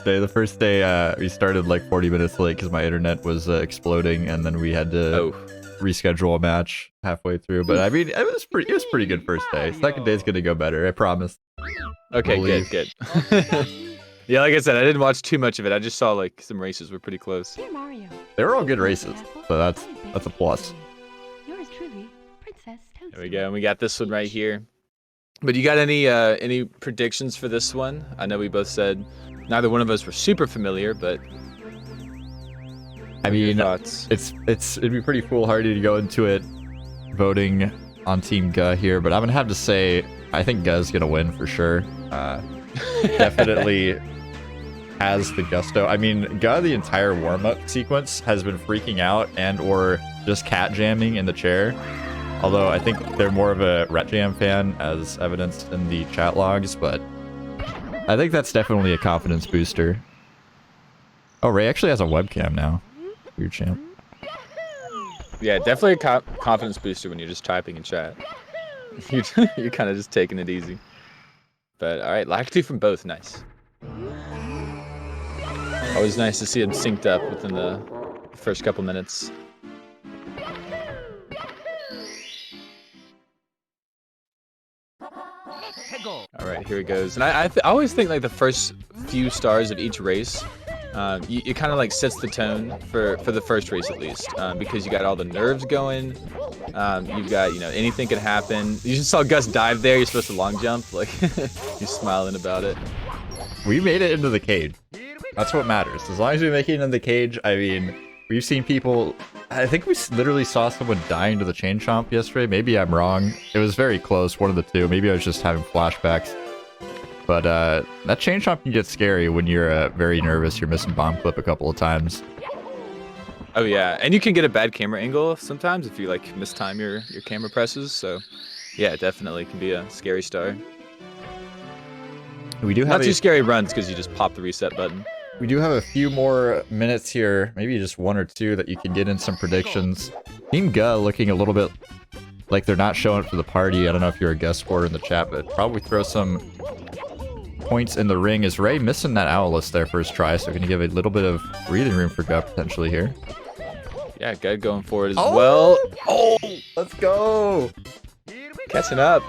first day. The first day, we started like 40 minutes late because my internet was exploding, and then we had to reschedule a match halfway through. But I mean, it was pretty good first day. Second day's gonna go better, I promise. Okay, good. Yeah, like I said, I didn't watch too much of it. I just saw like some races were pretty close. They were all good races, so that's a plus. There we go. And we got this one right here. But you got any predictions for this one? I know we both said neither one of us were super familiar, but I mean, it'd be pretty foolhardy to go into it voting on Team Guh here, but I'm gonna have to say I think Guh's gonna win for sure. Definitely has the gusto. I mean, Guh, the entire warm-up sequence has been freaking out and or just cat jamming in the chair. Although I think they're more of a Ret Jam fan, as evidenced in the chat logs, but I think that's definitely a confidence booster. Oh, Ray actually has a webcam now. Weird champ. Yeah, definitely a confidence booster when you're just typing in chat. You're kind of just taking it easy. But all right, like 2 from both, nice. Always nice to see them synced up within the first couple minutes. All right, here it goes. And I always think like the first few stars of each race, it kind of like sets the tone for the first race at least, because you got all the nerves going. You've got, you know, anything could happen. You just saw Gus dive there. You're supposed to long jump. Like, you're smiling about it. We made it into the cage. That's what matters. As long as we make it into the cage, I mean, we've seen people... I think we literally saw someone dying to the chain chomp yesterday. Maybe I'm wrong. It was very close, one of the two. Maybe I was just having flashbacks. But that chain chomp can get scary when you're very nervous. You're missing bomb clip a couple of times. Oh yeah, and you can get a bad camera angle sometimes if you like mistime your camera presses. So yeah, definitely can be a scary star. We do have not too scary runs because you just pop the reset button. We do have a few more minutes here, maybe just 1 or 2 that you can get in some predictions. Team Guh looking a little bit like they're not showing up for the party. I don't know if you're a guest scorer in the chat, but probably throw some points in the ring. Is Ray missing that owl list there first try, so going to give a little bit of breathing room for Guh potentially here. Yeah, Guh going for it as well. Oh, let's go! Catching up.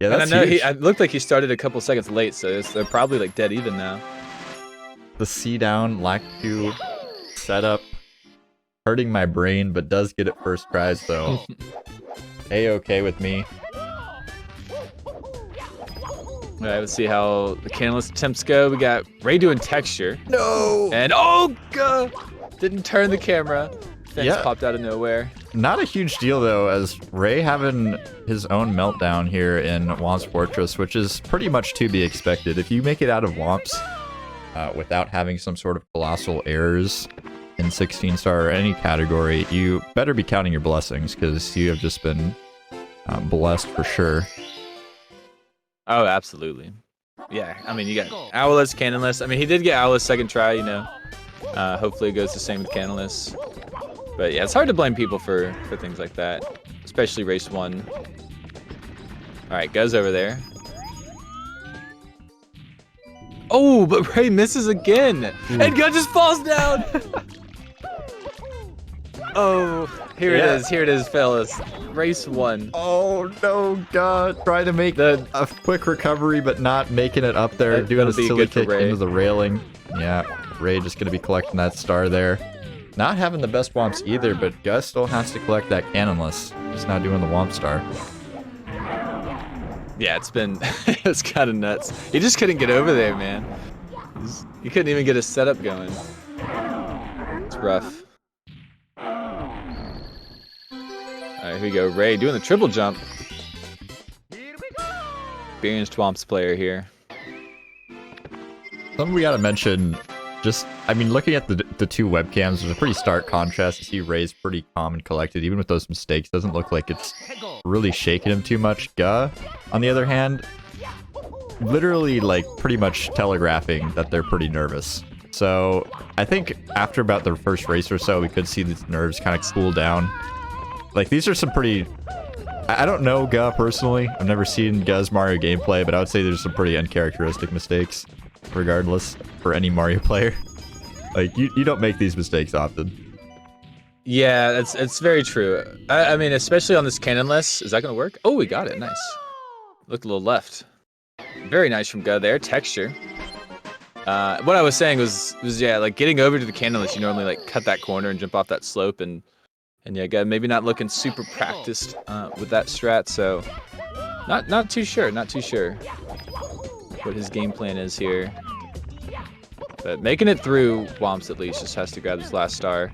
Yeah, that's and I know huge. it looked like he started a couple seconds late, so they're probably like dead even now. The C down, lack 2 setup, hurting my brain, but does get it first try, so A-okay with me. All right, let's see how the canalist attempts go. We got Ray doing texture. No! And oh, Guh! Didn't turn the camera. Fence popped out of nowhere. Not a huge deal though, as Ray having his own meltdown here in Womp's Fortress, which is pretty much to be expected. If you make it out of Womp's without having some sort of colossal errors in 16 star or any category, you better be counting your blessings, because you have just been blessed for sure. Oh, absolutely. Yeah, I mean, you got Owless, Canonless. I mean, he did get Owless second try, you know. Hopefully it goes the same with Canonless. But yeah, it's hard to blame people for things like that, especially race 1. All right, Guh's over there. Oh, but Ray misses again, and Guh just falls down. Oh, here it is, fellas. Race 1. Oh no, Guh! Trying to make a quick recovery, but not making it up there. Doing a silly kick into the railing. Yeah, Ray just gonna be collecting that star there. Not having the best womps either, but Guh still has to collect that canonless. Just not doing the womp star. Yeah, it's kind of nuts. He just couldn't get over there, man. He couldn't even get his setup going. It's rough. Alright, here we go. Ray doing the triple jump. Experienced Womps player here. Something we gotta mention, just, I mean, looking at the 2 webcams, there's a pretty stark contrast. You see Ray's pretty calm and collected, even with those mistakes. Doesn't look like it's really shaking him too much. Guh, on the other hand, literally, like, pretty much telegraphing that they're pretty nervous. So, I think after about the first race or so, we could see these nerves kind of cool down. Like, these are some pretty... I don't know Guh personally. I've never seen Guh's Mario gameplay, but I would say there's some pretty uncharacteristic mistakes. regardless, for any Mario player. Like, you don't make these mistakes often. Yeah, it's very true. I mean, especially on this cannonless. Is that gonna work? Oh, we got it. Nice. Looked a little left. Very nice from Guh there. Texture. What I was saying was yeah, like getting over to the cannonless, you normally like cut that corner and jump off that slope, and yeah, Guh maybe not looking super practiced with that strat, so not too sure what his game plan is here. But making it through Womps at least, just has to grab his last star.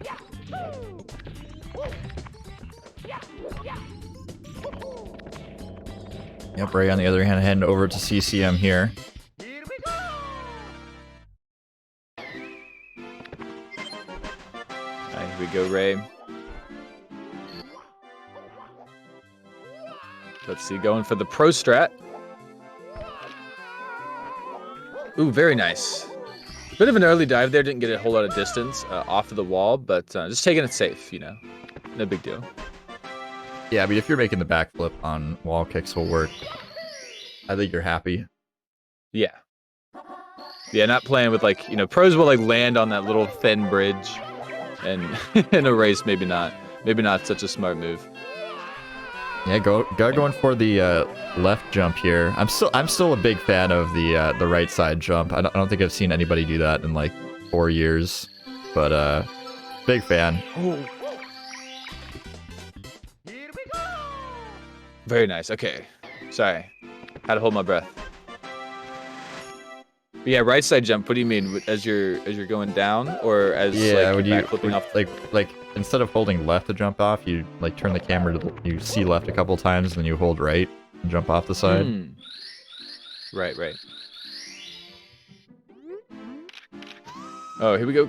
Yep, Ray on the other hand heading over to CCM here. Alright, here we go, Ray. Let's see, going for the pro strat. Ooh, very nice. Bit of an early dive there, didn't get a whole lot of distance off of the wall, but just taking it safe, you know. No big deal. Yeah, I mean, if you're making the backflip on wall kicks will work, I think you're happy. Yeah. Yeah, not playing with, like, you know, pros will, like, land on that little thin bridge, and in a race, maybe not. Maybe not such a smart move. Yeah, going for the left jump here. I'm still a big fan of the right side jump. I don't think I've seen anybody do that in like 4 years, but big fan. Oh. Very nice. Okay, sorry, had to hold my breath. But yeah, right side jump. What do you mean? As you're going down, or as yeah, like would you're you backflipping off? like instead of holding left to jump off, you like turn the camera to you see left a couple times, and then you hold right and jump off the side. Right. Oh, here we go.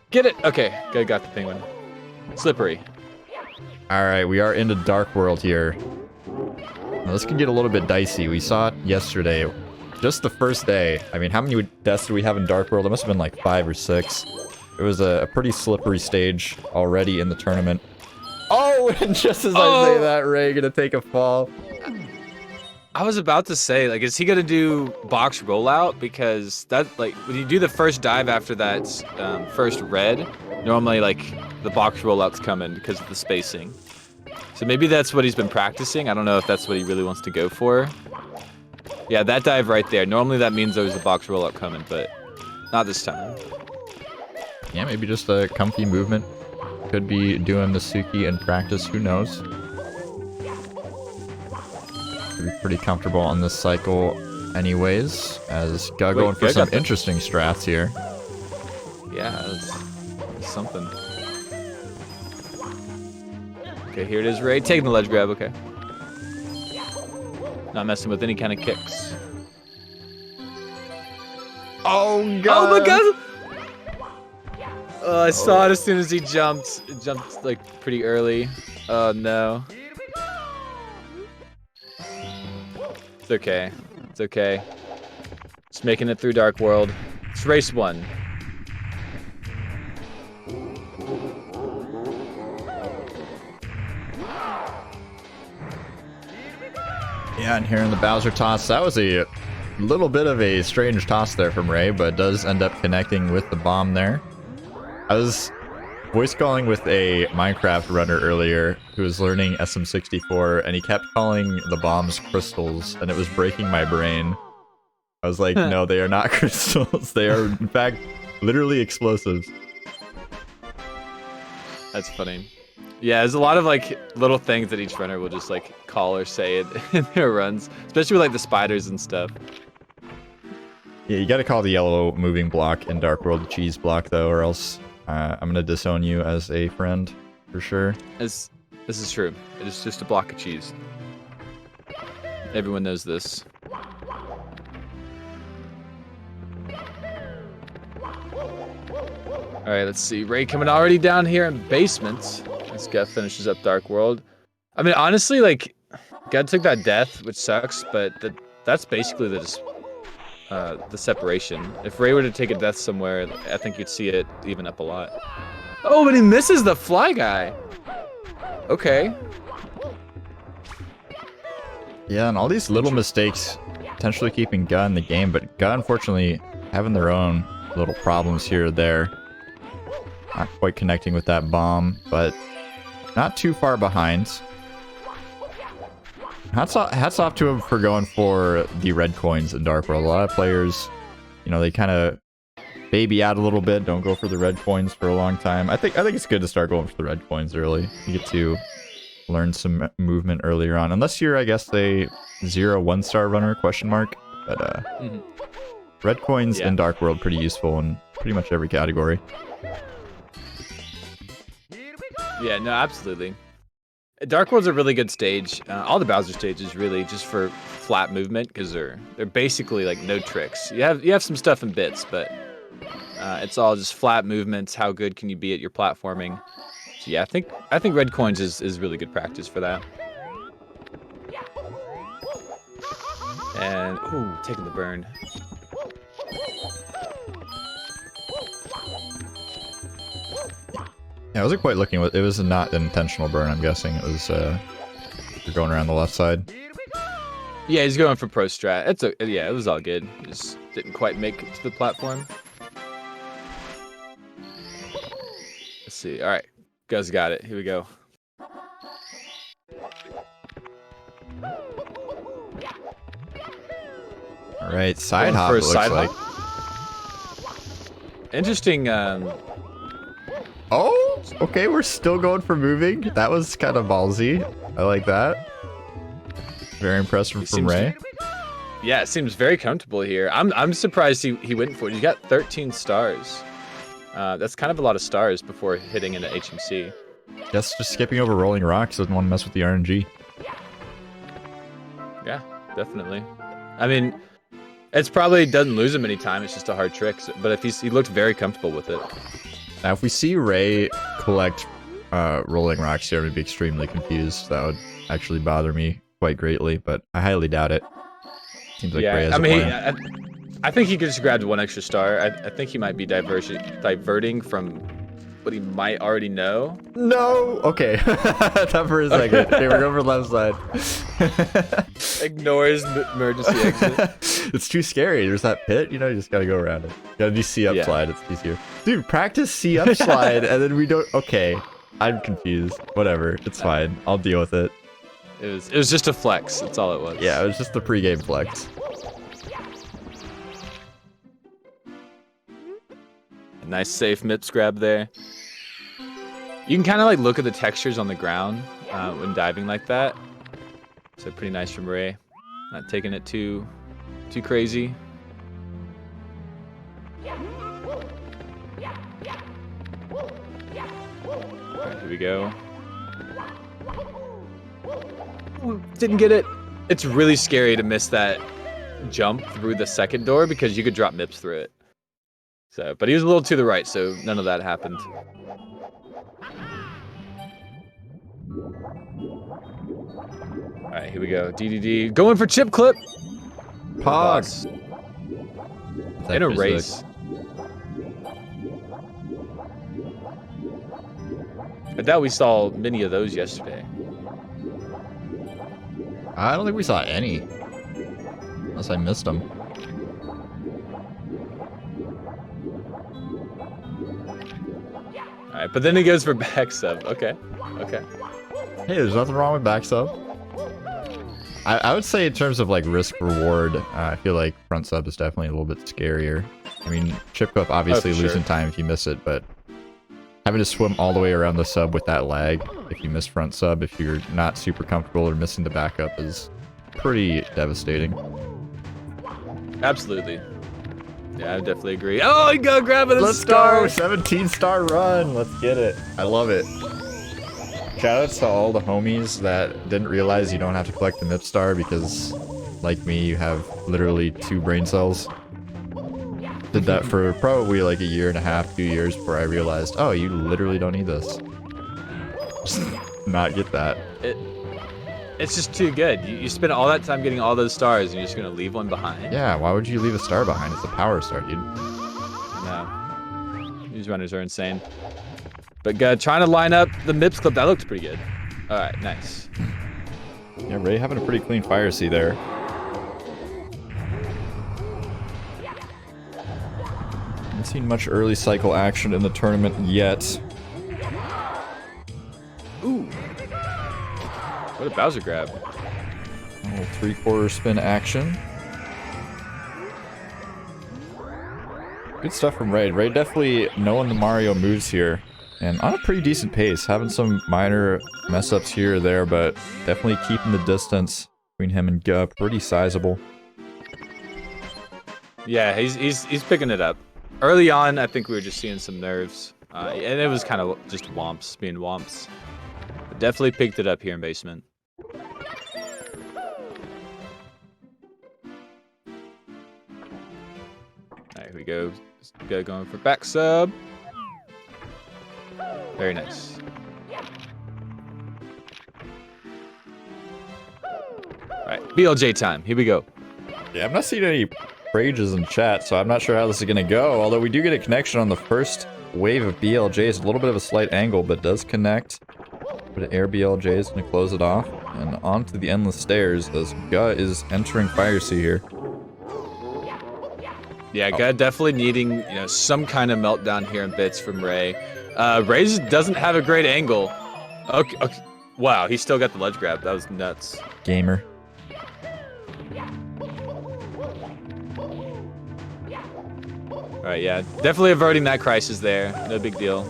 Get it. Okay, got the penguin. Slippery. All right, we are into Dark World here. Now, this can get a little bit dicey. We saw it yesterday. Just the first day. I mean, how many deaths did we have in Dark World? It must have been like 5 or 6. It was a pretty slippery stage already in the tournament. Oh, and just as I say that, Ray gonna take a fall. I was about to say, like, is he gonna do box rollout? Because that, like, when you do the first dive after that first red, normally, like, the box rollout's coming because of the spacing. So maybe that's what he's been practicing. I don't know if that's what he really wants to go for. Yeah, that dive right there. Normally that means there's a box rollout coming, but not this time. Yeah, maybe just a comfy movement. Could be doing the Suki in practice, who knows? Could be pretty comfortable on this cycle anyways, as Guh going for some interesting strats here. Yeah, that's something. Okay, here it is, Ray. Taking the ledge grab, okay. Not messing with any kind of kicks. Oh, God! Oh, my God! Oh, I saw it as soon as he jumped. It jumped, like, pretty early. Oh, no. It's okay. It's okay. Just making it through Dark World. It's race 1. Yeah, and here in the Bowser toss, that was a little bit of a strange toss there from Ray, but does end up connecting with the bomb there. I was voice calling with a Minecraft runner earlier who was learning SM64, and he kept calling the bombs crystals, and it was breaking my brain. I was like, no, they are not crystals. They are, in fact, literally explosives. That's funny. Yeah, there's a lot of, like, little things that each runner will just, like, call or say it in their runs, especially with, like, the spiders and stuff. Yeah, you gotta call the yellow moving block in Dark World the cheese block, though, or else I'm gonna disown you as a friend, for sure. This is true. It is just a block of cheese. Everyone knows this. Alright, let's see. Ray coming already down here in basements. As Guh finishes up Dark World. I mean, honestly, like, Guh took that death, which sucks, but that's basically the separation. If Ray were to take a death somewhere, I think you'd see it even up a lot. Oh, but he misses the fly guy. Okay. Yeah, and all these little mistakes potentially keeping Guh in the game, but Guh unfortunately having their own little problems here or there. Not quite connecting with that bomb, but not too far behind. Hats off to him for going for the red coins in Dark World. A lot of players, you know, they kind of baby out a little bit, don't go for the red coins for a long time. I think it's good to start going for the red coins early. You get to learn some movement earlier on, unless you're, I guess, a 0 1-star runner ? But red coins in Dark World pretty useful in pretty much every category. Yeah, no, absolutely. Dark World's a really good stage. All the Bowser stages, really, just for flat movement, because they're basically like no tricks. You have some stuff in bits, but it's all just flat movements. How good can you be at your platforming? So yeah, I think red coins is really good practice for that. And ooh, taking the burn. Yeah, I wasn't quite looking at it. Was not an intentional burn, I'm guessing. It was you're going around the left side. Yeah, he's going for pro strat. Yeah, it was all good. Just didn't quite make it to the platform. Let's see. All right, guys got it. Here we go. All right, side hop. It looks like. Interesting. Oh, okay, we're still going for moving. That was kind of ballsy. I like that. Very impressed from Ray. Yeah, it seems very comfortable here. I'm surprised he went for it. He got 13 stars. That's kind of a lot of stars before hitting into HMC. Guess just skipping over rolling rocks, doesn't want to mess with the RNG. Yeah, definitely. I mean, it's probably doesn't lose him any time. It's just a hard trick. But if he looked very comfortable with it. Now, if we see Ray collect rolling rocks here, I'd be extremely confused. That would actually bother me quite greatly, but I highly doubt it. Seems like Ray has a plan. I think he could just grabbed one extra star. I think he might be diverting from what he might already know. No! Okay. Thought for a second. Okay, we're going for left side. Ignores emergency exit. It's too scary. There's that pit, you know, you just gotta go around it. Gotta do C-up slide, it's easier. Dude, practice C-up slide, and then we don't... Okay. I'm confused. Whatever. It's fine. I'll deal with it. It was just a flex. That's all it was. Yeah, it was just the pregame flex. A nice safe MIPS grab there. You can kind of like look at the textures on the ground when diving like that. So pretty nice from Ray. Not taking it too crazy. Alright, here we go. Ooh, didn't get it. It's really scary to miss that jump through the second door because you could drop MIPS through it. So, but he was a little to the right, so none of that happened. All right, here we go. DDD going for chip clip. Pogs. In a race. I doubt we saw many of those yesterday. I don't think we saw any. Unless I missed them. Alright, but then he goes for back sub. Okay. Okay. Hey, there's nothing wrong with back sub. I would say in terms of like risk reward, I feel like front sub is definitely a little bit scarier. I mean, chip clip obviously losing time if you miss it, but having to swim all the way around the sub with that lag, if you miss front sub, if you're not super comfortable or missing the backup, is pretty devastating. Absolutely. Yeah, I definitely agree. Oh, you go grab it. Let's go! 17-star run. Let's get it. I love it. Shoutouts to all the homies that didn't realize you don't have to collect the MIP star because, like me, you have literally 2 brain cells. Did that for probably like a year and a half, 2 years before I realized, oh, you literally don't need this. Just not get that. It's just too good. You spend all that time getting all those stars and you're just going to leave one behind. Yeah, why would you leave a star behind? It's a power star, dude. No. These runners are insane. But trying to line up the MIPS clip, that looks pretty good. All right, nice. Yeah, Ray having a pretty clean fire C there. seen much early cycle action in the tournament yet. Ooh. What a Bowser grab. A little 3/4 spin action. Good stuff from Raid. Raid definitely knowing the Mario moves here. And on a pretty decent pace. Having some minor mess ups here or there, but definitely keeping the distance between him and Guh pretty sizable. Yeah, he's picking it up. Early on, I think we were just seeing some nerves. And it was kind of just womps being womps. But definitely picked it up here in basement. Alright, here we go. Going for back sub. Very nice. Alright, BLJ time. Here we go. Yeah, I'm not seeing any rages in chat, so I'm not sure how this is going to go. Although we do get a connection on the first wave of BLJs. A little bit of a slight angle, but does connect. But air BLJ is going to close it off. And onto the endless stairs as Guh is entering Fire Sea here. Yeah, Guh definitely needing, some kind of meltdown here in bits from Ray. Ray just doesn't have a great angle. Okay. Wow, he still got the ledge grab. That was nuts. Gamer. Alright, yeah. Definitely averting that crisis there. No big deal.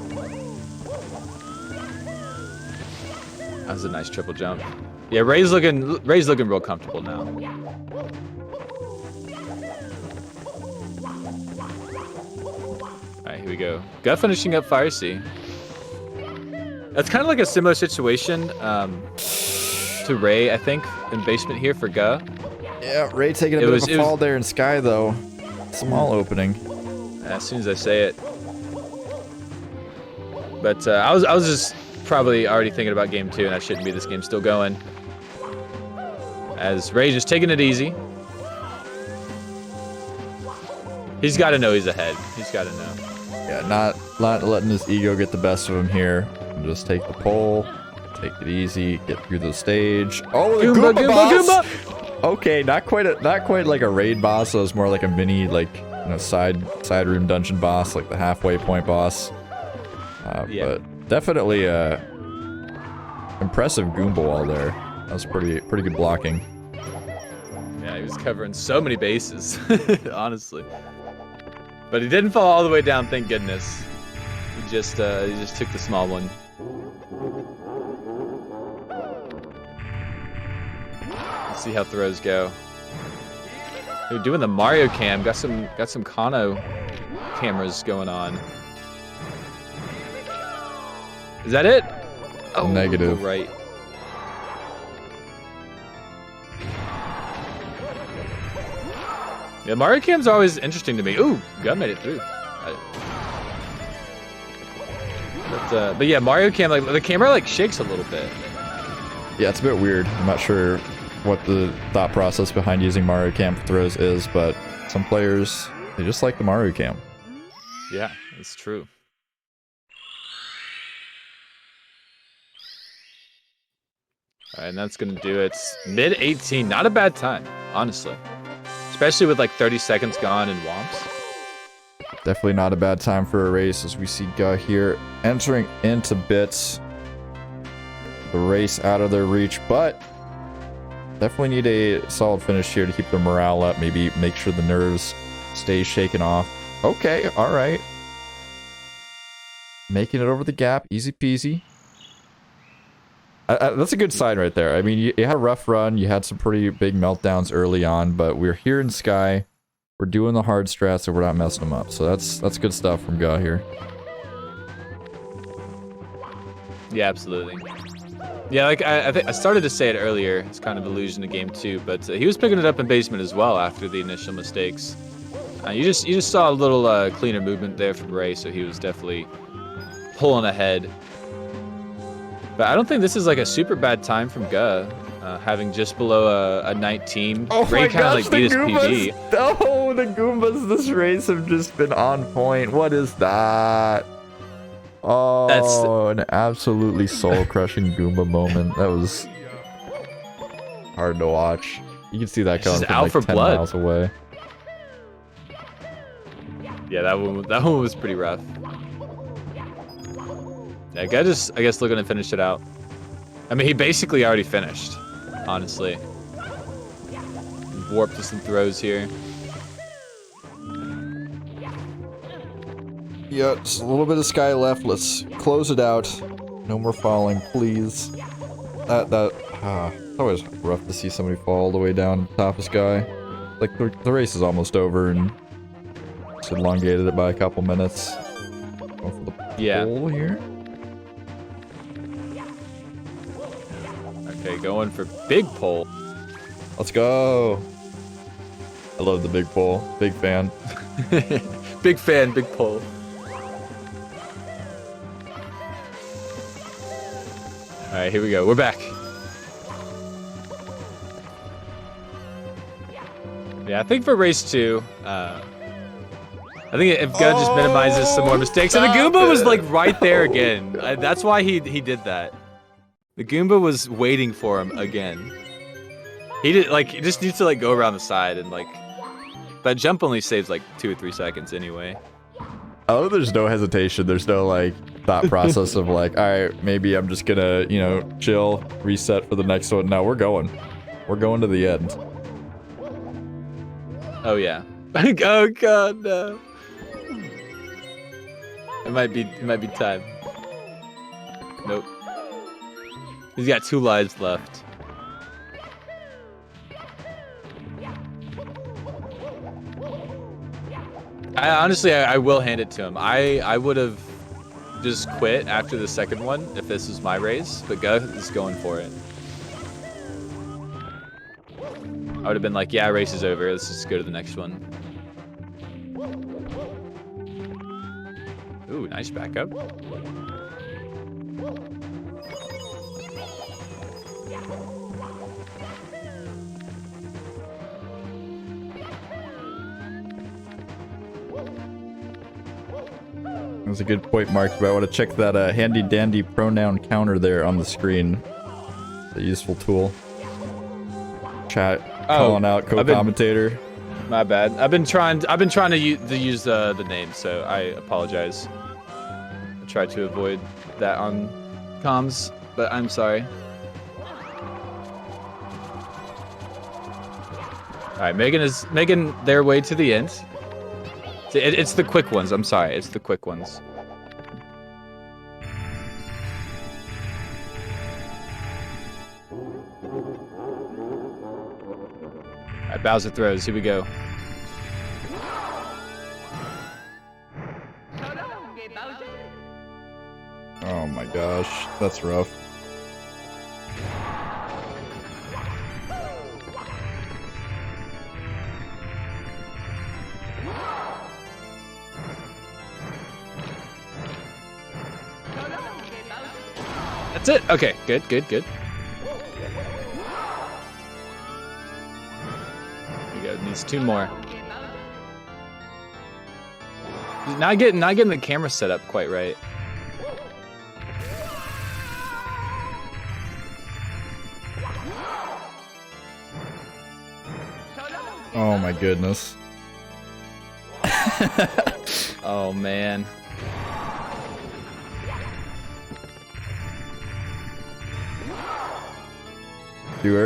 That was a nice triple jump. Yeah, Ray's looking real comfortable now. Alright, here we go. Guh finishing up Fire Sea. That's kind of like a similar situation to Ray, I think, in basement here for Guh. Yeah, Ray taking a bit of a fall there in Sky, though. Small opening. As soon as I say it. But I was just probably already thinking about game 2, and I shouldn't be. This game's still going. As Ray just taking it easy. He's got to know he's ahead. He's got to know. Yeah, not letting his ego get the best of him here. Just take the pole, take it easy, get through the stage. Oh, the Goomba boss! Goomba! Okay, not quite like a raid boss. So it's more like a mini, side room dungeon boss, like the halfway point boss. Yeah. But definitely impressive Goomba wall there. That was pretty good blocking. Yeah, he was covering so many bases, honestly. But he didn't fall all the way down, thank goodness. He just took the small one. Let's see how throws go. They're doing the Mario cam. Got some Kano cameras going on. Is that it? Oh, negative. Right. Yeah, Mario cams are always interesting to me. Ooh, Guh made it through. But yeah, Mario cam, the camera shakes a little bit. Yeah, it's a bit weird. I'm not sure what the thought process behind using Mario Cam for throws is, but some players, they just like the Mario Cam. Yeah, it's true. Alright, and that's gonna do it. Mid-18, not a bad time, honestly. Especially with 30 seconds gone and womps. Definitely not a bad time for a race as we see Guh here entering into bits. The race out of their reach, but definitely need a solid finish here to keep the morale up. Maybe make sure the nerves stay shaken off. Okay, alright. Making it over the gap, easy peasy. That's a good sign right there. I mean, you had a rough run, you had some pretty big meltdowns early on, but we're here in Sky. We're doing the hard strats, so we're not messing them up. So that's good stuff from Guh here. Yeah, absolutely. Yeah, I think I started to say it earlier. It's kind of allusion to game 2, but he was picking it up in basement as well after the initial mistakes. You just saw a little cleaner movement there from Ray, so he was definitely pulling ahead. But I don't think this is a super bad time from Guh, having just below a 19. Oh Ray my kind of gosh, beat his the PB. Goombas! Oh, the Goombas this race have just been on point. What is that? Oh, an absolutely soul-crushing Goomba moment. That was hard to watch. You can see that coming from out for 10 blood. miles away. Yeah, that one was pretty rough. Yeah, guy just, I guess, looking to finish it out. I mean, he basically already finished, honestly. Warp to some throws here. Yeah, just a little bit of sky left. Let's close it out. No more falling, please. It's always rough to see somebody fall all the way down top of sky. Like, the race is almost over and just elongated it by a couple minutes. Going for the pole here. Okay, going for big pole. Let's go. I love the big pole. Big fan. Big fan, big pole. All right, here we go. We're back. Yeah, I think for race 2, I think if Guh just minimizes some more mistakes, and the Goomba was like right there again. That's why he did that. The Goomba was waiting for him again. He just needs to like go around the side and like that jump only saves like 2 or 3 seconds anyway. Oh, there's no hesitation. There's no like thought process of like, all right, maybe I'm just gonna, you know, chill, reset for the next one. No, we're going to the end. Oh yeah. Oh god, no. It might be time. Nope. He's got 2 lives left. I will hand it to him. I would have just quit after the second one if this was my race, but Guh is going for it. I would have been like, yeah, race is over. Let's just go to the next one. Ooh, nice backup. That's a good point, Mark, but I want to check that handy dandy pronoun counter there on the screen. It's a useful tool. Chat calling out co-commentator. My bad. I've been trying to use the name, so I apologize. I tried to avoid that on comms, but I'm sorry. All right, Megan is making their way to the end. It's the quick ones. I'm sorry. It's the quick ones. All right, Bowser throws. Here we go. Oh my gosh, that's rough. That's it. Okay, good. Here we go. Needs 2 more. He's not getting the camera set up quite right. Oh my goodness. Oh man. Dude,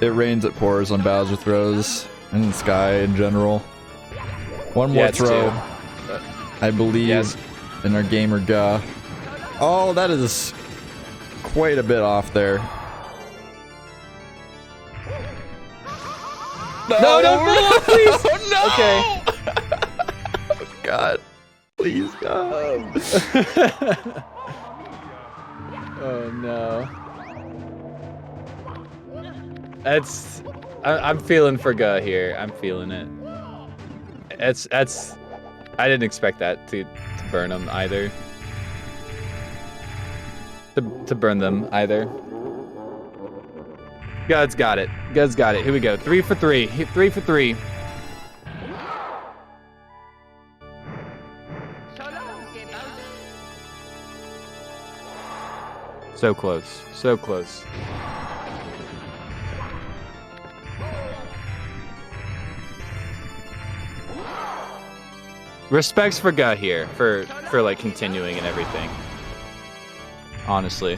it rains, it pours on Bowser throws, and the sky in general. One more throw. I believe in our gamer Guh. Oh, that is quite a bit off there. No, please! No! Okay. Oh, God. Please, God. Oh, no. I'm feeling for Guh here. I'm feeling it. I didn't expect that to burn him either. To burn them either. Guh's got it. Guh's got it. Here we go. 3 for 3. 3 for 3. So close. So close. Respects for guhh here for like continuing and everything. Honestly.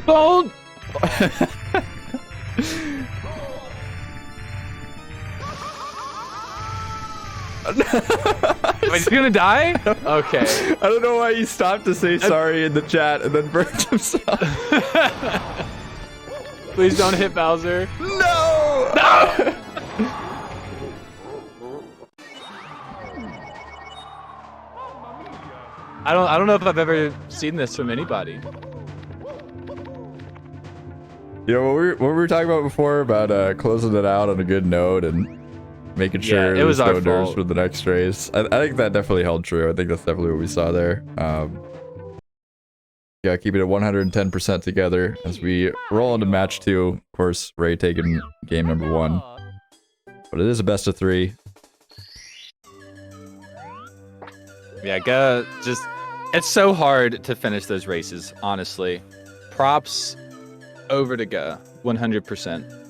Don't. Wait, he's gonna die? Okay. I don't know why he stopped to say sorry in the chat and then burned himself. Please don't hit Bowser. No! No! I don't know if I've ever seen this from anybody. You know what we were talking about before about closing it out on a good note and making sure it was there's our no nerves fault. for the next race. I think that definitely held true. I think that's definitely what we saw there. Yeah, keeping it 110% together as we roll into match 2. Of course, Ray taking game number 1. But it is a best of 3. Yeah, just... It's so hard to finish those races, honestly. Props over to guhh, 100%.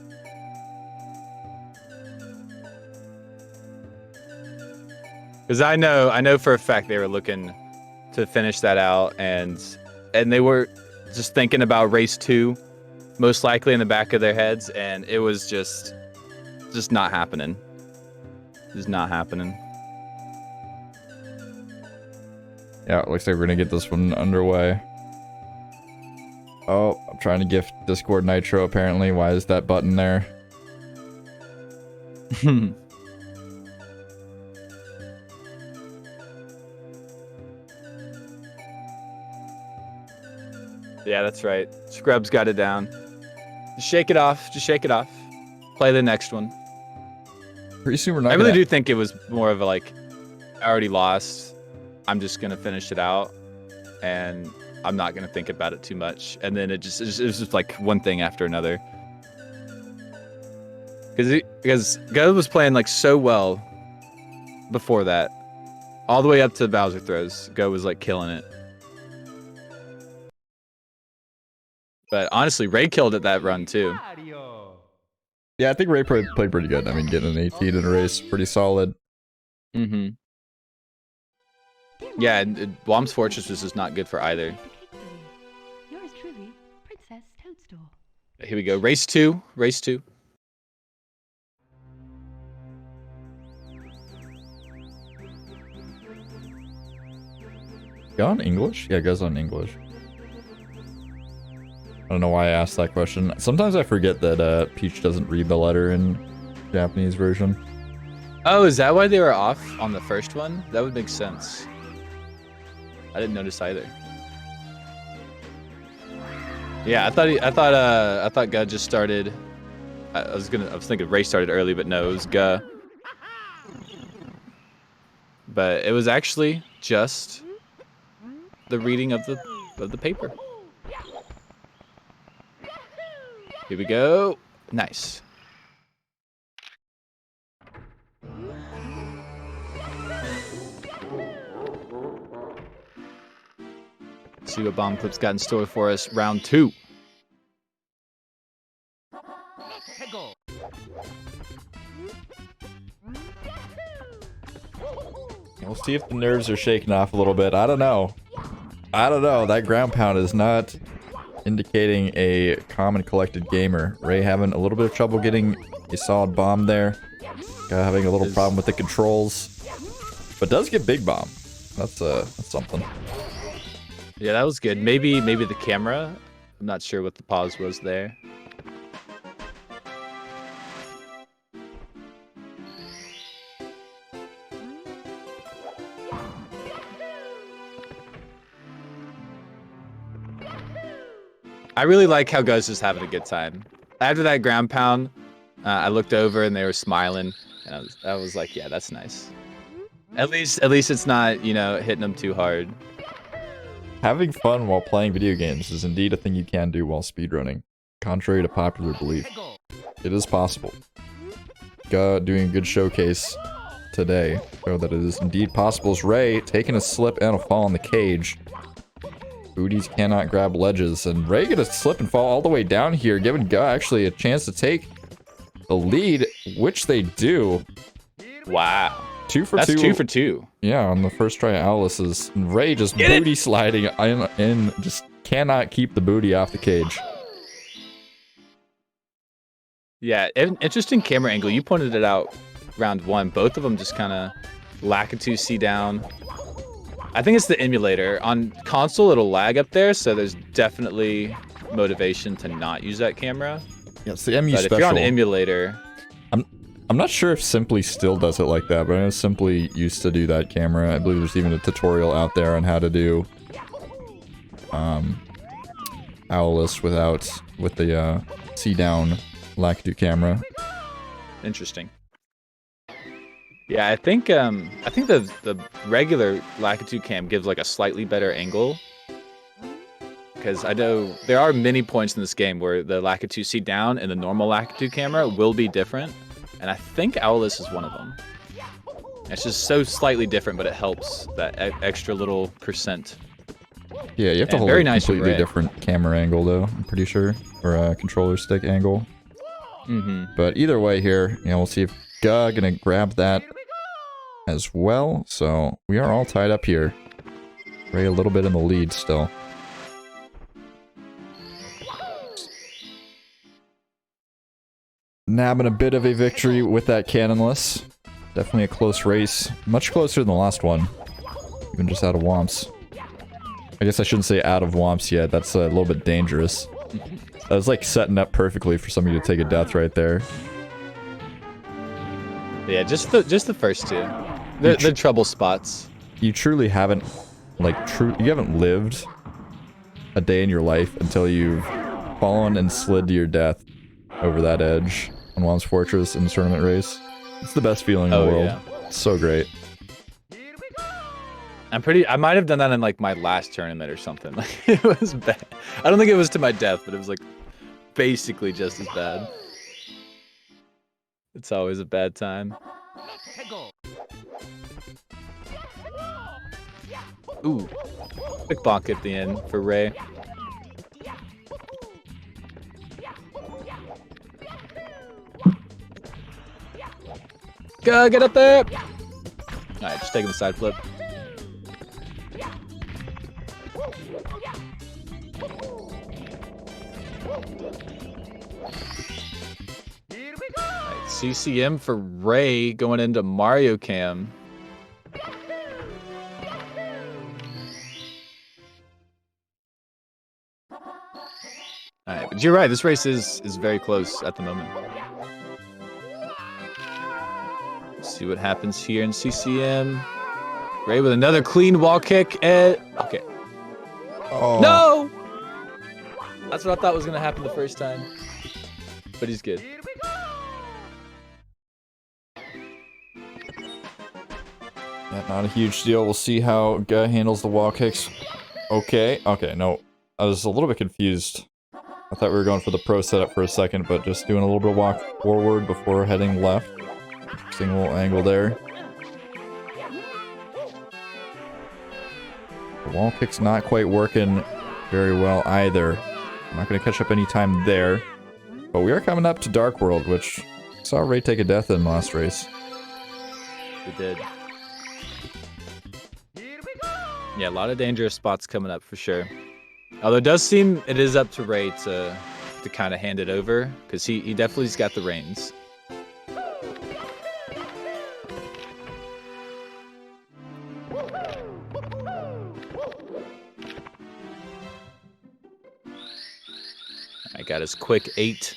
Because I know for a fact they were looking to finish that out, and they were just thinking about race 2, most likely in the back of their heads, and it was just not happening. Just not happening. Yeah, it looks like we're gonna get this one underway. Oh, I'm trying to gift Discord Nitro apparently. Why is that button there? Yeah, that's right. Scrub's got it down. Just shake it off. Just shake it off. Play the next one. Pretty soon we're not I really gonna... do think it was more of a like, I already lost. I'm just gonna finish it out, and I'm not gonna think about it too much. And then it was just like one thing after another. Because guhh was playing like so well before that, all the way up to Bowser throws. guhh was like killing it. But honestly, Ray killed it that run too. Yeah, I think Ray played pretty good. I mean, getting an 18 in a race, pretty solid. Mm-hmm. Yeah, and Blom's Fortress was just not good for either. Yours truly, Princess Toadstool. Here we go. Race 2. Race 2. Got on English? Yeah, it goes on English. I don't know why I asked that question. Sometimes I forget that Peach doesn't read the letter in Japanese version. Oh, is that why they were off on the first one? That would make sense. I didn't notice either. Yeah, I thought guhh just started. I was thinking Ray started early, but no, it was guhh. But it was actually just the reading of the paper. Here we go. Nice. Let's see what Bomb Clip's got in store for us. Round 2. We'll see if the nerves are shaking off a little bit. I don't know. That ground pound is not indicating a calm and collected gamer. Ray having a little bit of trouble getting a solid bomb there. Having a little problem with the controls. But does get big bomb. That's something. Yeah, that was good. Maybe the camera. I'm not sure what the pause was there. I really like how guhh's just having a good time. After that ground pound, I looked over and they were smiling, and I was like, yeah, that's nice. At least it's not, you know, hitting them too hard. Having fun while playing video games is indeed a thing you can do while speedrunning, contrary to popular belief. It is possible. guhh doing a good showcase today, show that it is indeed possible. As Ray taking a slip and a fall in the cage. Booties cannot grab ledges, and Ray gonna slip and fall all the way down here, giving Guh actually a chance to take the lead, which they do. Wow. 2 for That's 2. 2 for 2. Yeah, on the first try at Alice's. And Ray just booty sliding in, just cannot keep the booty off the cage. Yeah, interesting camera angle. You pointed it out round 1. Both of them just kind of Lakitu C down. I think it's the emulator. On console, it'll lag up there, so there's definitely motivation to not use that camera. Yeah, it's the MU But special. if you're on emulator... I'm not sure if Simply still does it like that, but I know Simply used to do that camera. I believe there's even a tutorial out there on how to do Owlist with the C-down Lakitu camera. Interesting. Yeah, I think the regular Lakitu cam gives like a slightly better angle. Because I know there are many points in this game where the Lakitu C down and the normal Lakitu camera will be different. And I think Owlist is one of them. It's just so slightly different, but it helps that extra little percent. Yeah, you have to hold very a nice completely different camera angle, though, I'm pretty sure. Or a controller stick angle. But either way here, you know, we'll see if Guh gonna grab that as well. So we are all tied up here. Ray a little bit in the lead still. Nabbing a bit of a victory with that cannonless. Definitely a close race. Much closer than the last one. Even just out of Womps. I guess I shouldn't say out of Womps yet. That's a little bit dangerous. I was like setting up perfectly for somebody to take a death right there. Yeah, just the first two. The trouble spots. You truly haven't, like, you haven't lived a day in your life until you've fallen and slid to your death over that edge on Wom's Fortress in the tournament race. It's the best feeling in the world. Yeah. It's so great. I might have done that in like my last tournament or something. Like, it was bad. I don't think it was to my death, but it was like basically just as bad. It's always a bad time. Ooh. Quick bonk at the end for Ray. Go, get up there! Alright, just taking the side flip. Alright, CCM for Ray going into Mario Cam. Alright, but you're right, this race is very close at the moment. See what happens here in CCM. Ray with another clean wall kick and okay. Oh. No! That's what I thought was gonna happen the first time. But he's good. Yeah, not a huge deal. We'll see how Guh handles the wall kicks. Okay, no. I was a little bit confused. I thought we were going for the pro setup for a second, but just doing a little bit of walk forward before heading left. Interesting little angle there. The wall kick's not quite working very well either. I'm not going to catch up any time there. But we are coming up to Dark World, which saw Ray take a death in last race. We did. Yeah, a lot of dangerous spots coming up for sure. Although it does seem it is up to Ray to kind of hand it over, because he definitely's got the reins. I got his quick 8.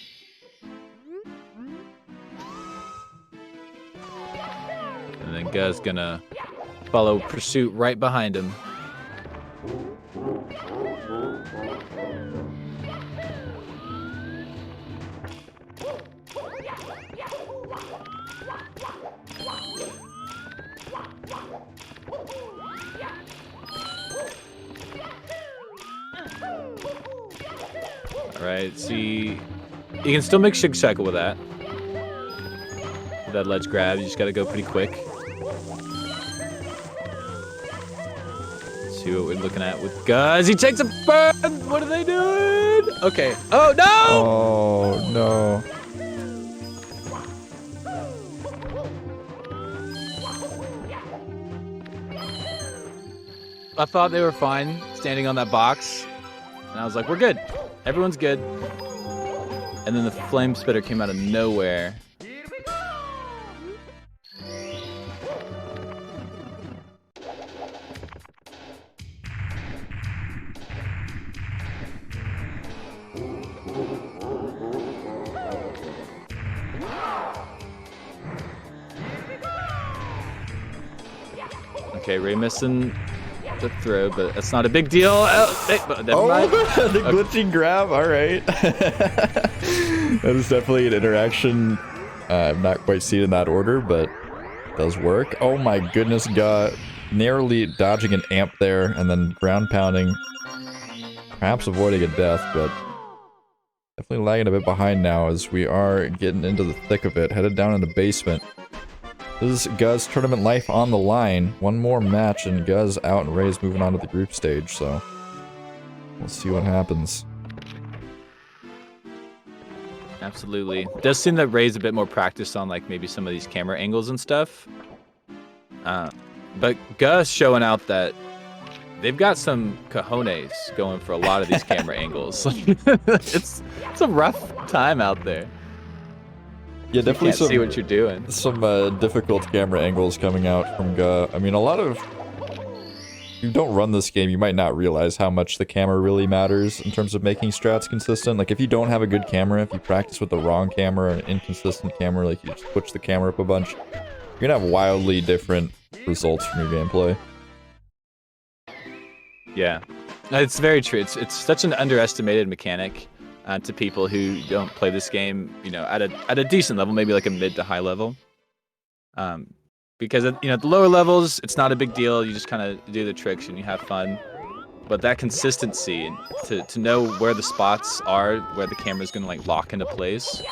And then Guh's gonna follow pursuit right behind him. Alright, see, you can still make Shig Cycle with that. With that ledge grab, you just gotta go pretty quick. See see what we're looking at with Guz. He takes a burn. What are they doing? Okay. Oh, no! Oh, no. I thought they were fine standing on that box. And I was like, we're good. Everyone's good. And then the flame spitter came out of nowhere. Okay, Ray missing the throw, but that's not a big deal. Never mind. The glitching grab. All right. That is definitely an interaction I've not quite seen in that order, but it does work. Oh my goodness, God. Narrowly dodging an amp there and then ground pounding. Perhaps avoiding a death, but definitely lagging a bit behind now as we are getting into the thick of it. Headed down in the basement. This is Guz tournament life on the line. One more match and Guz out and Ray's moving on to the group stage, so we'll see what happens. Absolutely. It does seem that Ray's a bit more practiced on like maybe some of these camera angles and stuff. But Guz showing out that they've got some cojones going for a lot of these camera angles. It's a rough time out there. Yeah, definitely. You can't see what you're doing. Some difficult camera angles coming out from Guh. I mean, a lot of... If you don't run this game, you might not realize how much the camera really matters in terms of making strats consistent. Like, if you don't have a good camera, if you practice with the wrong camera, an inconsistent camera, like you just switch the camera up a bunch, you're gonna have wildly different results from your gameplay. Yeah, it's very true. It's such an underestimated mechanic. To people who don't play this game, you know, at a decent level, maybe like a mid to high level, because you know at the lower levels it's not a big deal. You just kind of do the tricks and you have fun. But that consistency to know where the spots are, where the camera's gonna like lock into place,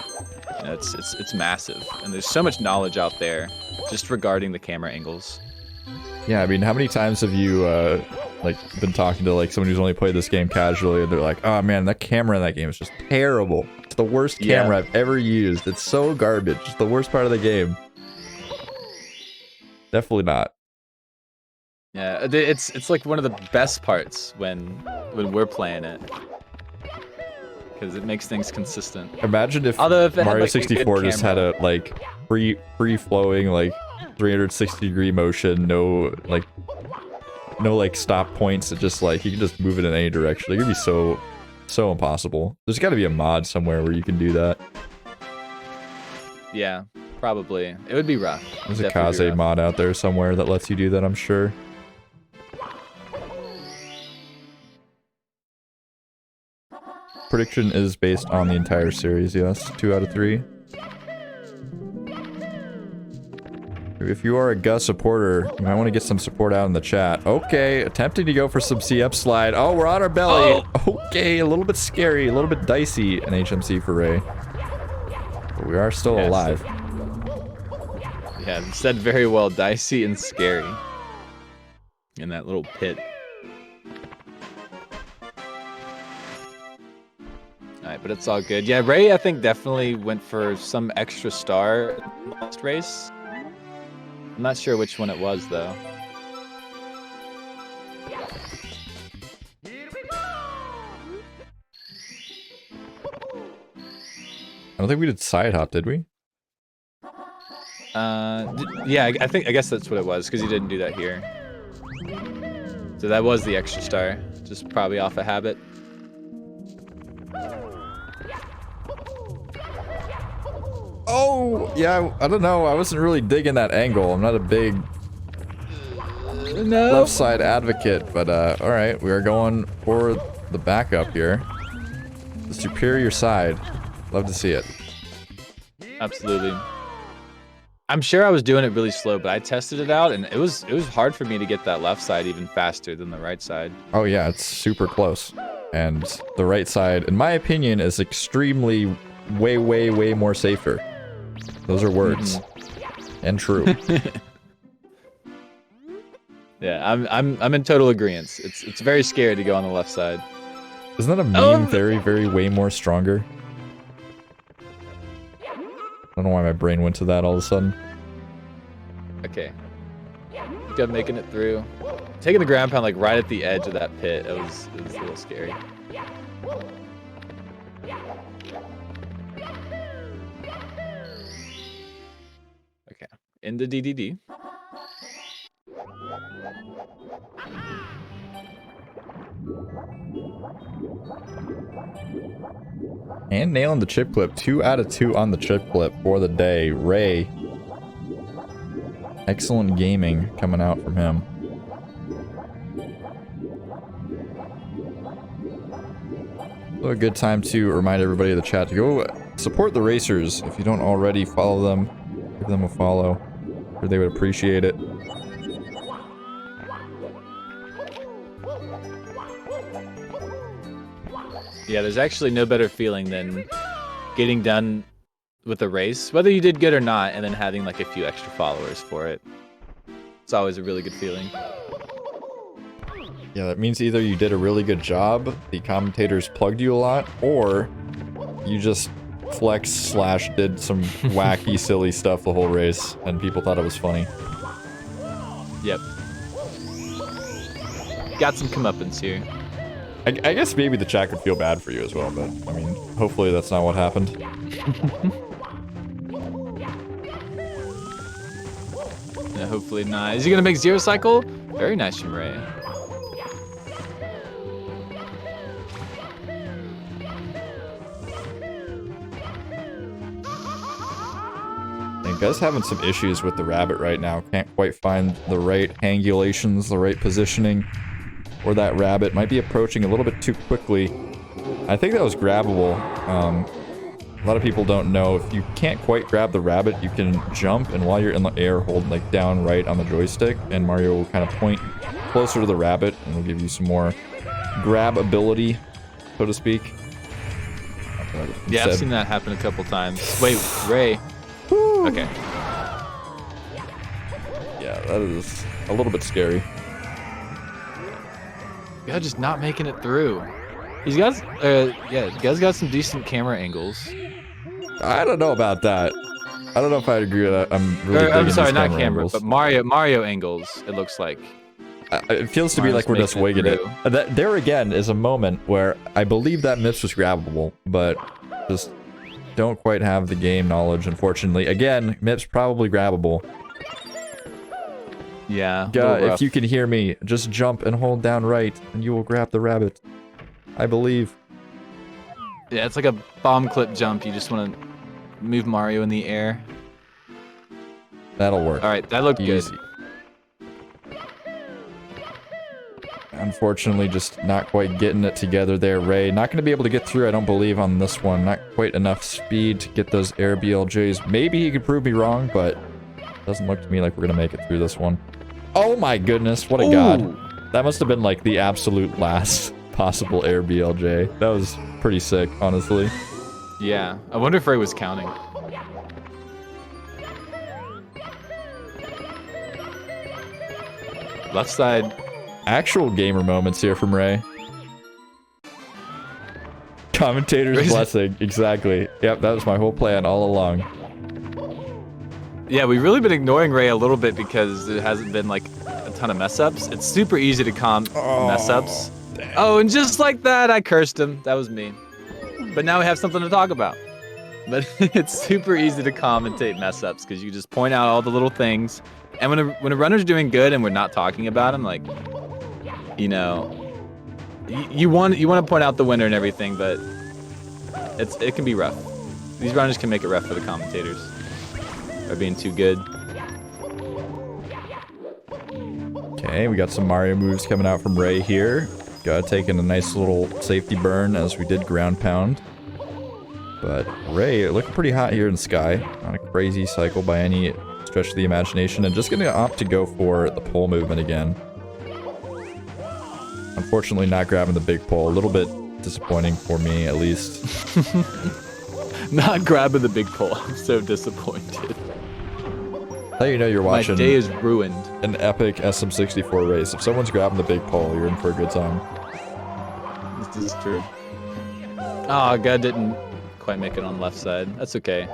you know, it's massive. And there's so much knowledge out there just regarding the camera angles. Yeah, I mean, how many times have you like been talking to like someone who's only played this game casually and they're like, oh man, that camera in that game is just terrible. It's the worst camera I've ever used. It's so garbage. It's the worst part of the game. Definitely not. Yeah, it's like one of the best parts when we're playing it. Because it makes things consistent. Imagine if Mario had, like, 64 just had camera. a like free flowing like 360-degree motion, no like stop points. It just like you can just move it in any direction. It could be so impossible. There's got to be a mod somewhere where you can do that. Yeah, probably. It would be rough. There's a Kaze mod out there somewhere that lets you do that, I'm sure. Prediction is based on the entire series, yes. 2 out of 3. If you are a Guh supporter, you might want to get some support out in the chat. Okay, attempting to go for some C-up slide. Oh, we're on our belly. Oh. Okay, a little bit scary, a little bit dicey an HMC for Ray. But we are still alive. Yeah, said very well, dicey and scary. In that little pit. Alright, but it's all good. Yeah, Ray, I think, definitely went for some extra star in the last race. I'm not sure which one it was, though. I don't think we did side hop, did we? Yeah, I guess that's what it was, because he didn't do that here. So that was the extra star, just probably off a habit. Oh, yeah, I don't know. I wasn't really digging that angle. I'm not a big left side advocate, but alright, we are going for the backup here. The superior side. Love to see it. Absolutely. I'm sure I was doing it really slow, but I tested it out, and it was hard for me to get that left side even faster than the right side. Oh yeah, it's super close. And the right side, in my opinion, is extremely way more safer. Those are words. And true. Yeah, I'm in total agreement. It's very scary to go on the left side. Isn't that a meme theory way more stronger? I don't know why my brain went to that all of a sudden. Okay. Good, making it through. Taking the ground pound like right at the edge of that pit. It was a little scary. Okay. Into DDD. And nailing the chip clip. 2 out of 2 on the chip clip for the day. Ray. Excellent gaming coming out from him. So a good time to remind everybody in the chat to go support the racers. If you don't already follow them, give them a follow. Or they would appreciate it. Yeah, there's actually no better feeling than getting done with a race, whether you did good or not, and then having like a few extra followers for it. It's always a really good feeling. Yeah, that means either you did a really good job, the commentators plugged you a lot, or you just flex / did some wacky, silly stuff the whole race, and people thought it was funny. Yep. Got some comeuppance here. I guess maybe the chat could feel bad for you as well, but, I mean, hopefully that's not what happened. Yeah, hopefully not. Is he gonna make 0 cycle? Very nice from Ray. I guess having some issues with the rabbit right now. Can't quite find the right angulations, the right positioning. Or that rabbit might be approaching a little bit too quickly. I think that was grabbable. A lot of people don't know, if you can't quite grab the rabbit, you can jump, and while you're in the air, hold like down right on the joystick, and Mario will kind of point closer to the rabbit, and will give you some more grab ability, so to speak. Yeah, I've seen that happen a couple times. Wait, Ray. Woo. Okay. Yeah, that is a little bit scary. Yeah, just not making it through. He's got, yeah, the guy's got some decent camera angles. I don't know about that. I don't know if I'd agree with that. I'm really I'm sorry, not camera camera, angles. but Mario angles, it looks like. It feels to me like we're just wigging it. There again is a moment where I believe that Mips was grabbable, but just don't quite have the game knowledge, unfortunately. Again, Mips probably grabbable. Yeah. If you can hear me, just jump and hold down right, and you will grab the rabbit. I believe. Yeah, it's like a bomb clip jump. You just want to move Mario in the air. That'll work. All right, that looked Easy. good. Unfortunately, just not quite getting it together there, Ray. Not going to be able to get through, I don't believe, on this one. Not quite enough speed to get those air BLJs. Maybe he could prove me wrong, but doesn't look to me like we're going to make it through this one. Oh my goodness, what a god. That must have been like the absolute last possible air BLJ. That was pretty sick, honestly. Yeah, I wonder if Ray was counting. Left side. Actual gamer moments here from Ray. Commentator's blessing, exactly. Yep, that was my whole plan all along. Yeah, we've really been ignoring Ray a little bit because there hasn't been like a ton of mess ups. It's super easy to mess ups. Damn. Oh, and just like that, I cursed him. That was me. But now we have something to talk about. But it's super easy to commentate mess ups because you just point out all the little things. And when a runner's doing good and we're not talking about him, like, you know, you want to point out the winner and everything, but it can be rough. These runners can make it rough for the commentators. They're being too good. Okay, we got some Mario moves coming out from Ray here. Taking a nice little safety burn as we did ground pound. But Ray looking pretty hot here in the sky. Not a crazy cycle by any stretch of the imagination. And just going to opt to go for the pole movement again. Unfortunately not grabbing the big pole. A little bit disappointing for me, at least. Not grabbing the big pole. I'm so disappointed. How you know you're My watching day is ruined. an epic SM64 race. If someone's grabbing the big pole, you're in for a good time. This is true. Oh, God didn't quite make it on the left side. That's okay.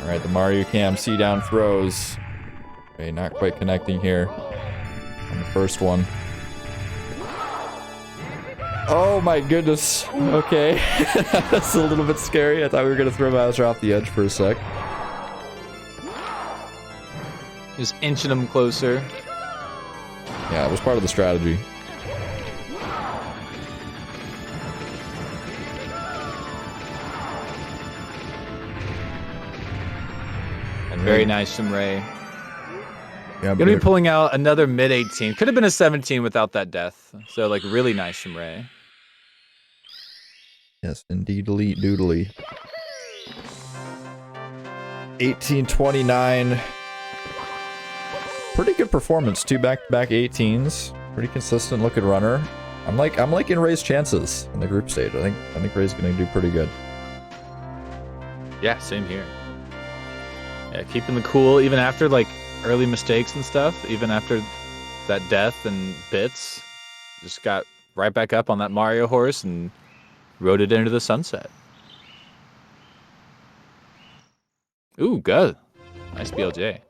All right, the Mario Cam C-down throws. Okay, not quite connecting here on the first one. Oh my goodness. Okay. That's a little bit scary. I thought we were going to throw Bowser off the edge for a sec. Just inching him closer. Yeah, it was part of the strategy. And very nice from Ray. Yeah, Gonna be pulling out another mid-18. Could have been a 17 without that death. So, like, really nice from Ray. Yes, indeedly doodly. 1829. Pretty good performance. 2 back-to-back 18s. Pretty consistent looking runner. I'm liking Ray's chances in the group stage. I think Ray's gonna do pretty good. Yeah, same here. Yeah, keeping the cool even after, like, early mistakes and stuff. Even after that death and bits. Just got right back up on that Mario horse and rode it into the sunset. Ooh, good. Nice BLJ.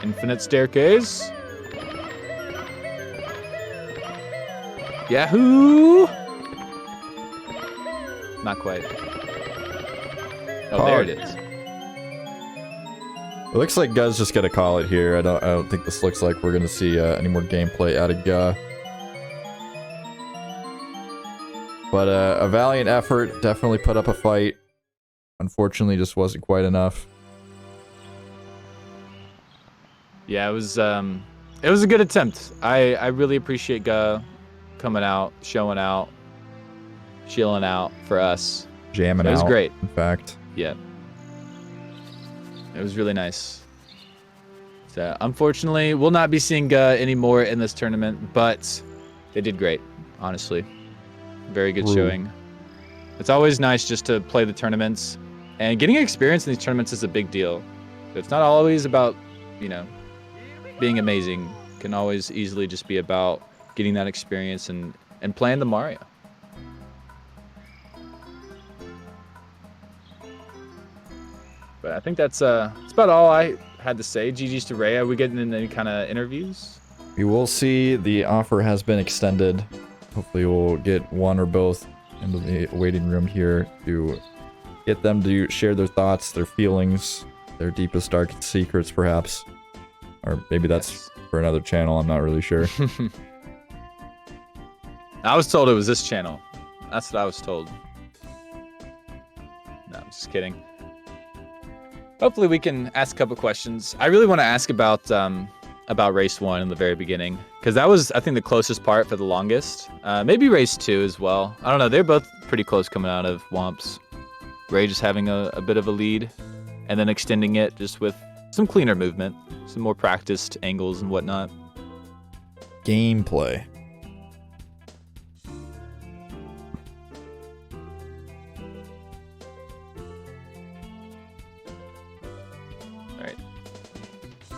Infinite staircase. Yahoo! Not quite. Oh, there it is. It looks like Guh's just gonna call it here. I don't think this looks like we're gonna see any more gameplay out of Guh. But a valiant effort, definitely put up a fight. Unfortunately, just wasn't quite enough. Yeah, it was a good attempt. I really appreciate Guh coming out, showing out, chilling out for us. Jamming out. It was great. In fact. Yeah. It was really nice. So, unfortunately, we'll not be seeing Guh anymore in this tournament, but they did great, honestly. Very good showing. It's always nice just to play the tournaments, and getting experience in these tournaments is a big deal. It's not always about, you know, being amazing. It can always easily just be about getting that experience and playing the Mario. But I think that's about all I had to say. GG's to Ray. Are we getting in any kind of interviews? We will see. The offer has been extended. Hopefully we'll get one or both into the waiting room here to get them to share their thoughts, their feelings, their deepest, darkest secrets, perhaps. Or maybe that's for another channel. I'm not really sure. I was told it was this channel. That's what I was told. No, I'm just kidding. Hopefully we can ask a couple questions. I really want to ask about race 1 in the very beginning, because that was, I think, the closest part for the longest. Maybe race 2 as well. I don't know. They're both pretty close coming out of Womps. Ray just having a bit of a lead, and then extending it just with some cleaner movement, some more practiced angles and whatnot. Gameplay.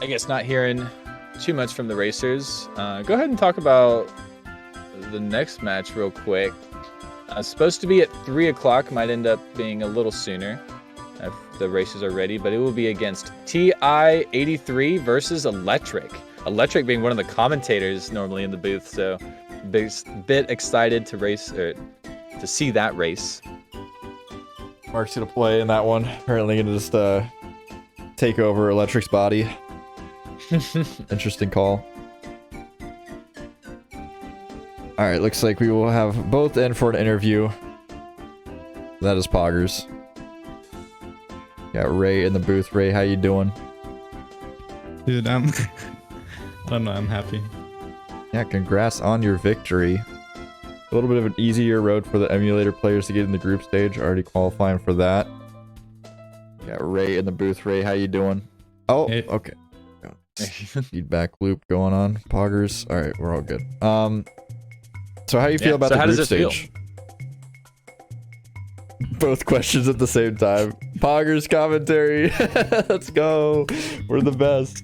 I guess not hearing too much from the racers. Go ahead and talk about the next match real quick. Supposed to be at 3 o'clock, might end up being a little sooner if the racers are ready, but it will be against TI-83 versus Electric. Electric being one of the commentators normally in the booth, so bit excited to race, or to see that race. Mark's gonna play in that one. Apparently gonna just take over Electric's body. Interesting call. Alright, looks like we will have both in for an interview. That is Poggers. Got Ray in the booth. Ray, how you doing? Dude, I don't know, I'm happy. Yeah, congrats on your victory. A little bit of an easier road for the emulator players to get in the group stage. Already qualifying for that. Got Ray in the booth. Ray, how you doing? Oh, Hey. okay. Feedback loop going on. Poggers. All right, we're all good. So how do you feel about so the how group does it feel? stage? Both questions at the same time. Poggers commentary. Let's go. We're the best.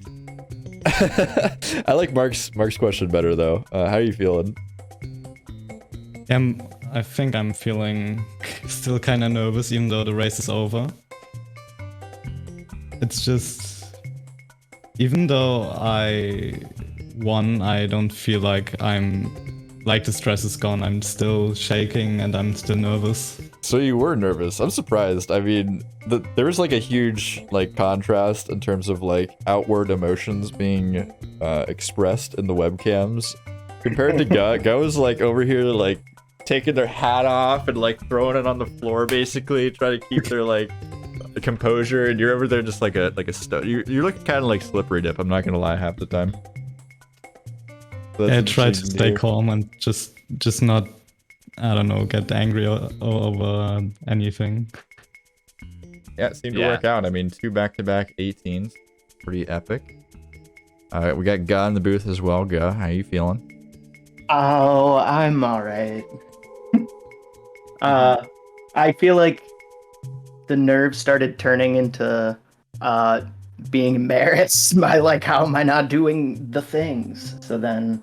I like Mark's question better though. How are you feeling? I think I'm feeling still kind of nervous, even though the race is over. It's just, even though I won, I don't feel like the stress is gone. I'm still shaking and I'm still nervous. So you were nervous. I'm surprised. I mean, there was like a huge like contrast in terms of like outward emotions being expressed in the webcams compared to Guh. Guh was like over here like taking their hat off and like throwing it on the floor, basically trying to keep their like composure, and you're over there just like a you're looking kind of like slippery dip. I'm not gonna lie, half the time. So I try to stay calm and just not, I don't know, get angry over anything. Yeah, it seemed to work out. I mean, 2 back-to-back 18s. Pretty epic. Alright, we got Guh in the booth as well. Guh, how you feeling? Oh, I'm alright. I feel like the nerves started turning into being embarrassed by like, how am I not doing the things? So then,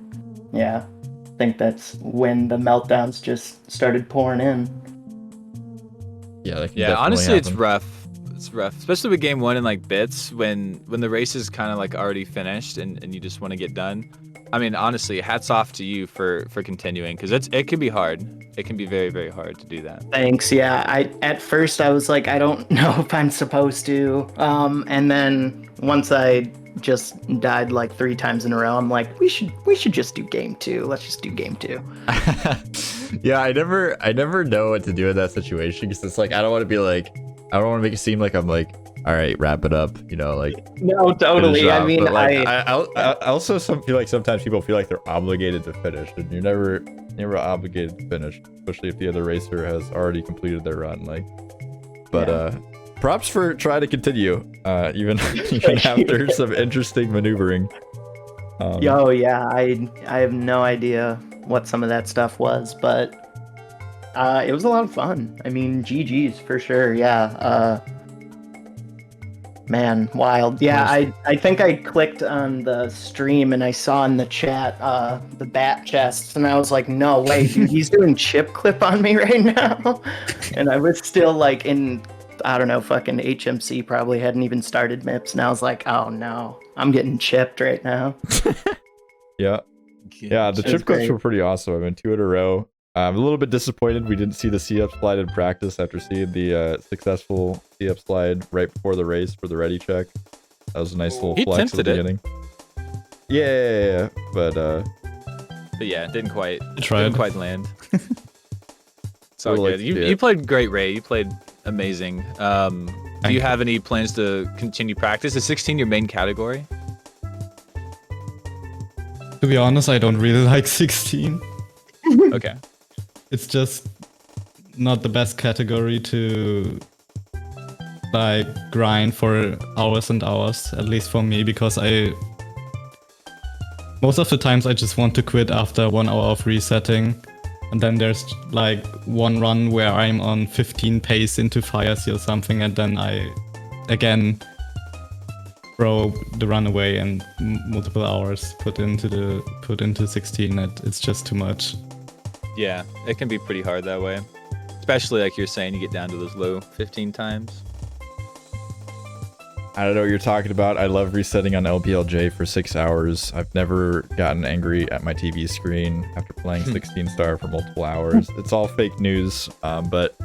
yeah, I think that's when the meltdowns just started pouring in. Yeah, that can Yeah, definitely honestly, it's happen. rough. It's rough, especially with game 1 in like bits when the race is kind of like already finished and you just want to get done. I mean, honestly, hats off to you for continuing, because it can be hard. It can be very, very hard to do that. Thanks. Yeah, at first I was like, I don't know if I'm supposed to. And then once I just died like 3 times in a row, I'm like, we should just do game 2. Let's just do game 2. Yeah, I never know what to do in that situation, because it's like I don't want to make it seem like I'm like, all right, wrap it up, you know, like. No, totally. finish I off. mean, But, like, I also feel like sometimes people feel like they're obligated to finish, and you're never obligated to finish, especially if the other racer has already completed their run. Like, but props for trying to continue, even after some interesting maneuvering. Yo, yeah, I have no idea what some of that stuff was, but it was a lot of fun. I mean, GG's for sure. Yeah. Man, wild. Yeah, I think I clicked on the stream and I saw in the chat the bat chests, and I was like, no, wait, dude, he's doing chip clip on me right now. And I was still like in, I don't know, fucking HMC, probably hadn't even started MIPS, and I was like, oh no, I'm getting chipped right now. Yeah, the It was chip clips great. were pretty awesome. I mean, 2 in a row. I'm a little bit disappointed we didn't see the C-up slide in practice after seeing the successful C-up slide right before the race for the ready check. That was a nice little He flex at the attempted it. beginning. Yeah, but yeah, it didn't quite land. It's all We'll good. like to see You it. played great, Ray. You played amazing. Do you have any plans to continue practice? Is 16 your main category? To be honest, I don't really like 16. Okay. It's just not the best category to like grind for hours and hours, at least for me, because most of the times I just want to quit after 1 hour of resetting, and then there's like one run where I'm on 15 pace into Fire Seal or something, and then I again throw the run away and multiple hours put into 16. It's just too much. Yeah, it can be pretty hard that way. Especially like you're saying, you get down to those low 15 times. I don't know what you're talking about. I love resetting on LPLJ for 6 hours. I've never gotten angry at my TV screen after playing 16 star for multiple hours. It's all fake news, but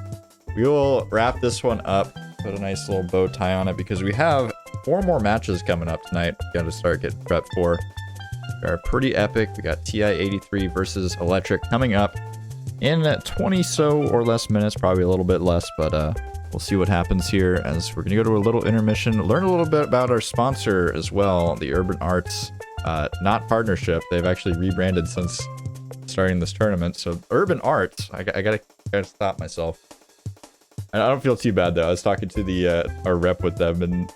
we will wrap this one up, put a nice little bow tie on it, because we have 4 more matches coming up tonight. Got to start getting prepped for. They are pretty epic. We got TI-83 versus Electric coming up in 20 so or less minutes, probably a little bit less, but we'll see what happens here as we're going to go to a little intermission, learn a little bit about our sponsor as well, the Urban Arts, not partnership. They've actually rebranded since starting this tournament. So Urban Arts, I gotta stop myself. And I don't feel too bad though. I was talking to the our rep with them, and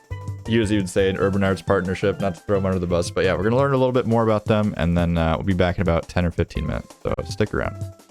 he was even saying Urban Arts partnership, not to throw them under the bus. But yeah, we're gonna learn a little bit more about them, and then we'll be back in about 10 or 15 minutes. So stick around.